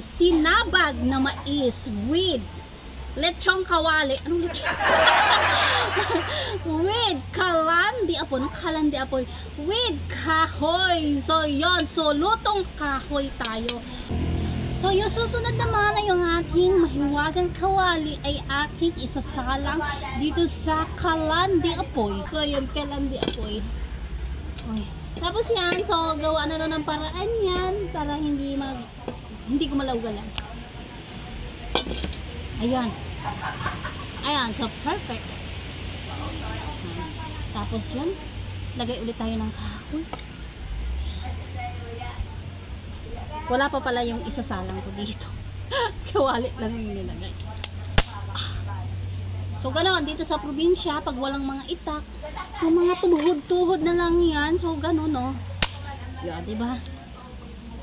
sinabag na mais with lechong kawali. Anong lechong? With kalandi apoy. Anong kalandi apoy? With kahoy. So, yon. So, lutong kahoy tayo. So, yung susunod naman ay yung ating mahiwagang kawali ay aking isasalang dito sa kalandi apoy. So, yun, kalandi apoy. Okay. Tapos yan, so, gawa na lang ng paraan yan para hindi gumalaw-galaw. Ayan. Ayan, so perfect. Tapos yun, lagay ulit tayo ng kahoy. Wala pa pala yung isasalang ko dito. Kawali lang yung nilagay. So ganoon, dito sa probinsya, pag walang mga itak, so mga tuhod-tuhod na lang yan. So ganoon, no? Yeah, diba?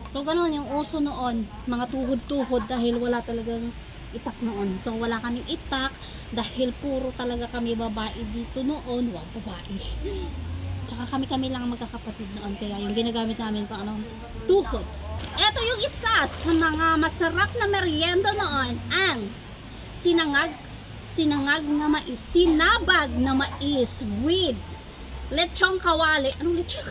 So ganoon, yung uso noon, mga tuhod-tuhod dahil wala talagang itak noon. So wala kaming itak dahil puro talaga kami babae dito noon. Wow, babae. Tsaka kami lang magkakapatid noon. Kaya yung ginagamit namin pang tuhod. Ito yung isa sa mga masarap na merienda noon, ang sinangag na mais, sinabag na mais with lechong kawali. Anong lechong?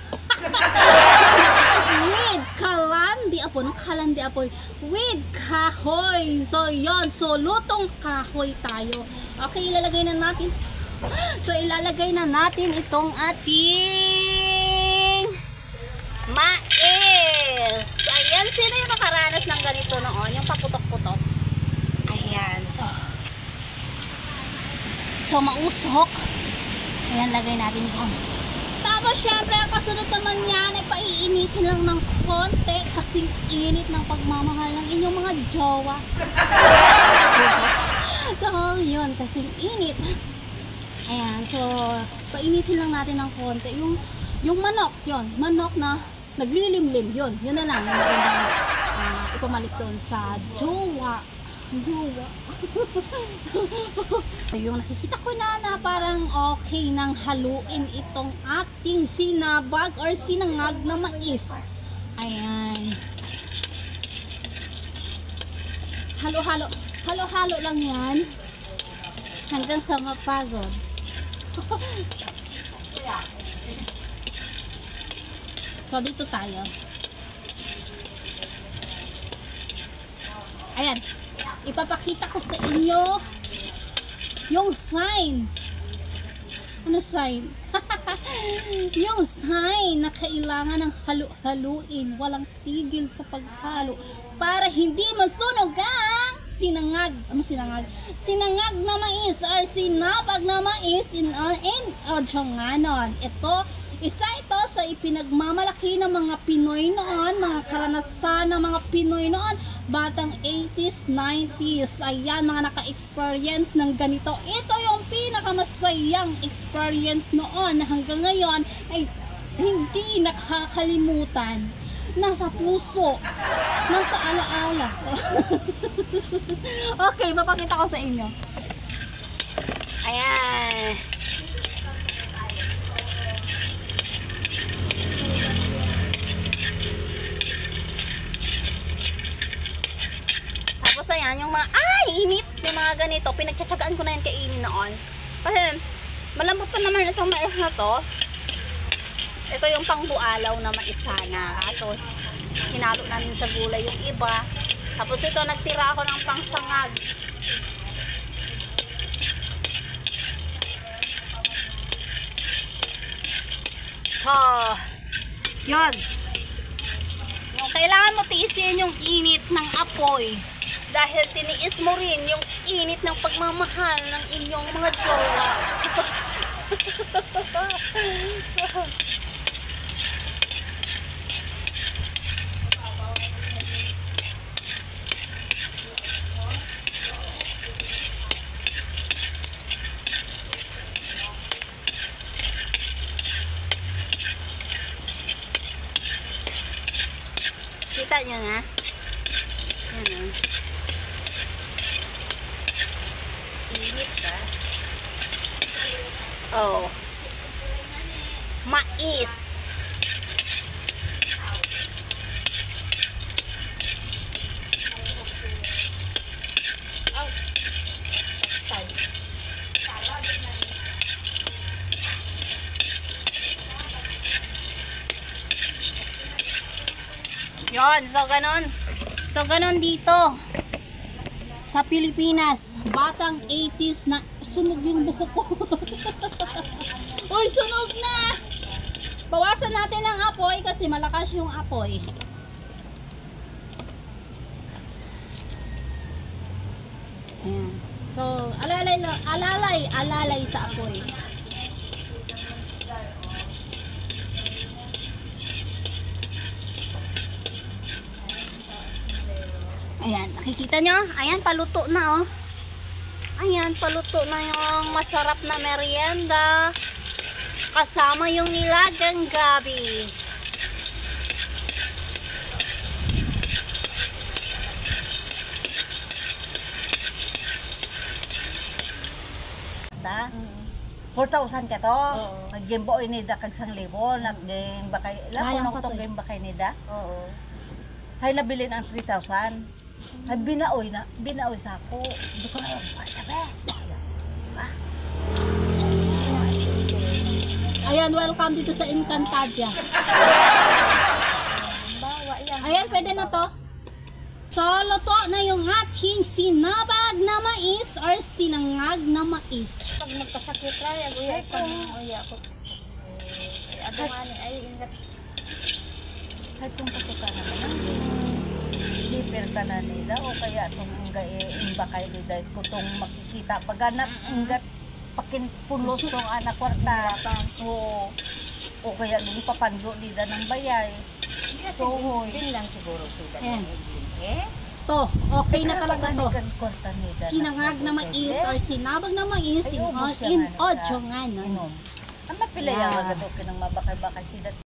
With kalandi apoy. Anong kalandi apoy? With kahoy. So, yon. So, lutong kahoy tayo. Okay, ilalagay na natin. So, ilalagay na natin itong ating mais. Ayan, sino yung nakaranas ng ganito noon? Yung paputok-putok. Ayan, so mausok. Ayan, lagay natin dyan. Tapos, syempre, ang kasunod naman yan ay paiinitin lang ng konti kasing init ng pagmamahal ng inyong mga jowa. So, yun, kasing init. Ayan, so, painitin lang natin ng konti. Yung manok, yun, manok na naglilimlim, yun na lang. Yung magandang ipamalik doon sa jowa. Yung nakikita ko na parang okay nang haluin itong ating sinabag or sinangag na mais. Ayan. Halo-halo lang yan hanggang sa mapagod. So dito tayo. Ayan. Ipapakita ko sa inyo yung sign. Ano sign? Yung sign na kailangan ng halu-haluin, walang tigil sa paghalo para hindi masunog ang sinangag. Ano sinangag? Sinangag na mais or sinabag na mais in Odjonganon. Isa ito sa ipinagmamalaki ng mga Pinoy noon, mga karanasan ng mga Pinoy noon, batang 80s, 90s. Ayan, mga naka-experience ng ganito. Ito yung pinakamasayang experience noon na hanggang ngayon ay hindi nakakalimutan. Nasa puso, nasa alaala. Okay, papakita ko sa inyo. Ayan. Tapos ayan, yung mga, init! Yung mga ganito, pinagtsatsagaan ko na yan kainin noon. Kasi, malambot pa naman itong mais na to. Ito yung pangbualaw na mais sana. Kaso, hinalo namin sa gulay yung iba. Tapos ito, nagtira ako ng pangsangag. So, yun. Yung kailangan mo tiisin yung init ng apoy. Dahil tiniis mo rin yung init ng pagmamahal ng inyong mga jowa. Kita nyo na? Yan o. Init ba? Oh. Mais. Yon, so ganon dito. Sa Pilipinas, batang 80s na sunog yung buhok ko. Uy, sunog na! Bawasan natin ang apoy kasi malakas yung apoy. Ayan. So, alalay sa apoy. Ayan, nakikita nyo? Ayan, paluto na oh. Ayan, paluto na yung masarap na merienda. Kasama yung nilagang gabi. Ta? 4,000 ka to. Nag-game boy ni da kag 1,000. Nag-game bakay. Sayang Lapo pa na to to eh. game bakay ni da. Oo. Hay nabili ng 3,000. Hay binaoy sa ako. Hindi ko na basta ba. Ayan, welcome dito sa Encantadia. Bawa yan. Ayan, pwede na to. So, luto na yung ating sinabag na mais or sinangag na mais. Pag magkasakit ra, aguya ko. Aguya ko. Ay, adungan ay ingat. Hay kung patuka naman ang liper ka na nila o kaya itong bakay nila kung makikita pag anak ingat pakinpulos tong anak kwarta. Oo. O kaya yung papando nila ng bayay. So, Din lang siguro sila. Ayan. Eh? To, okay na talaga to. Kwarta nila. Sinangag na mais or sinabag na mais in audio nga no. Ang mapilaya nga gato kinang mabakay-bakay sila.